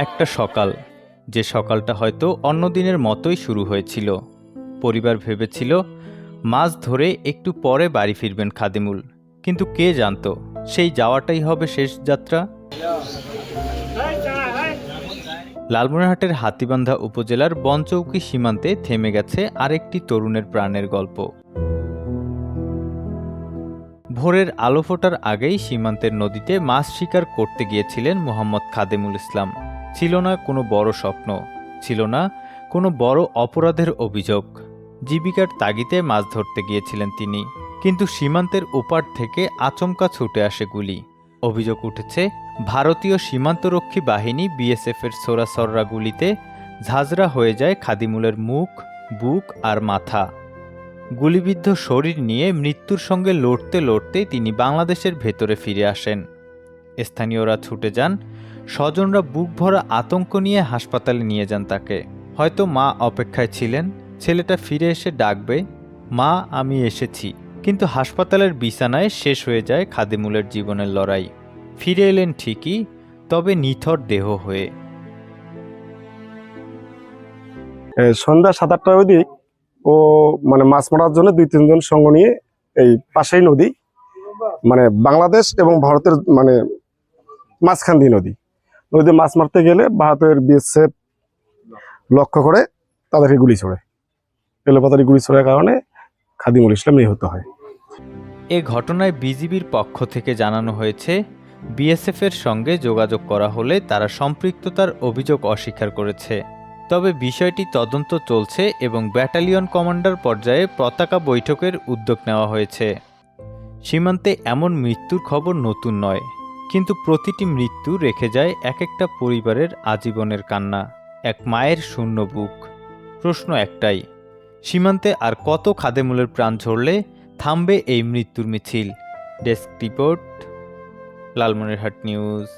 একটা সকাল, যে সকালটা হয়তো অন্য দিনের মতোই শুরু হয়েছিল। পরিবার ভেবেছিল মাছ ধরে একটু পরে বাড়ি ফিরবেন খাদিমুল, কিন্তু কে জানতো সেই যাওয়াটাই হবে শেষ যাত্রা। লালমনিরহাটের হাতীবান্ধা উপজেলার বনচৌকি সীমান্তে থেমে গেছে আরেকটি তরুণের প্রাণের গল্প। ভোরের আলো ফোটার আগেই সীমান্তের নদীতে মাছ শিকার করতে গিয়েছিলেন মোহাম্মদ খাদেমুল ইসলাম। ছিল না কোনো বড় স্বপ্ন, ছিল না কোনো বড় অপরাধের অভিযোগ। জীবিকার তাগিদে মাছ ধরতে গিয়েছিলেন তিনি, কিন্তু সীমান্তের ওপার থেকে আচমকা ছুটে আসে গুলি। অভিযোগ উঠেছে ভারতীয় সীমান্তরক্ষী বাহিনী বিএসএফের ছোড়াছড়রা গুলিতে ঝাঁঝরা হয়ে যায় খাদিমুলের মুখ, বুক আর মাথা। গুলিবিদ্ধ শরীর নিয়ে মৃত্যুর সঙ্গে লড়তে লড়তে তিনি বাংলাদেশের ভেতরে ফিরে আসেন। স্থানীয়রা ছুটে যান, স্বজনরা বুক ভরা আতঙ্ক নিয়ে হাসপাতালে নিয়ে যান তাকে। হয়তো মা অপেক্ষায় ছিলেন ছেলেটা ফিরে এসে ডাকবে, মা আমি এসেছি। কিন্তু হাসপাতালের বিছানায় শেষ হয়ে যায় খাদিমুলের জীবনের লড়াই। ফিরে এলেন ঠিকই, তবে নিথর দেহ হয়ে। সন্ধ্যা 7-8টার দিক ও মাছ মারার জন্য 2-3 জন সঙ্গ নিয়ে এই পাশেই নদী, বাংলাদেশ এবং ভারতের মাঝখান দিয়ে নদীতে মাছ মারতে গেলে ভারতের বিএসএফ লক্ষ্য করে তাদেরকে গুলি ছোড়ে। এলোপাতারি গুলি ছোড়ার কারণে খাদিমুল ইসলাম নিহত হয়। এ ঘটনায় বিজিবির পক্ষ থেকে জানানো হয়েছে, বিএসএফের সঙ্গে যোগাযোগ করা হলে তারা সম্পৃক্ততার অভিযোগ অস্বীকার করেছে। তবে বিষয়টি তদন্ত চলছে এবং ব্যাটালিয়ন কমান্ডার পর্যায়ে পতাকা বৈঠকের উদ্যোগ নেওয়া হয়েছে। সীমান্তে এমন মৃত্যুর খবর নতুন নয়, কিন্তু প্রতিটি মৃত্যু রেখে যায় এক একটা পরিবারের আজীবনের কান্না, এক মায়ের শূন্য বুক। প্রশ্ন একটাই, সীমান্তে আর কত খাদেমুলের প্রাণ ঝরলে থামবে এই মৃত্যুর মিছিল? Desk report, Lalmonirhat news.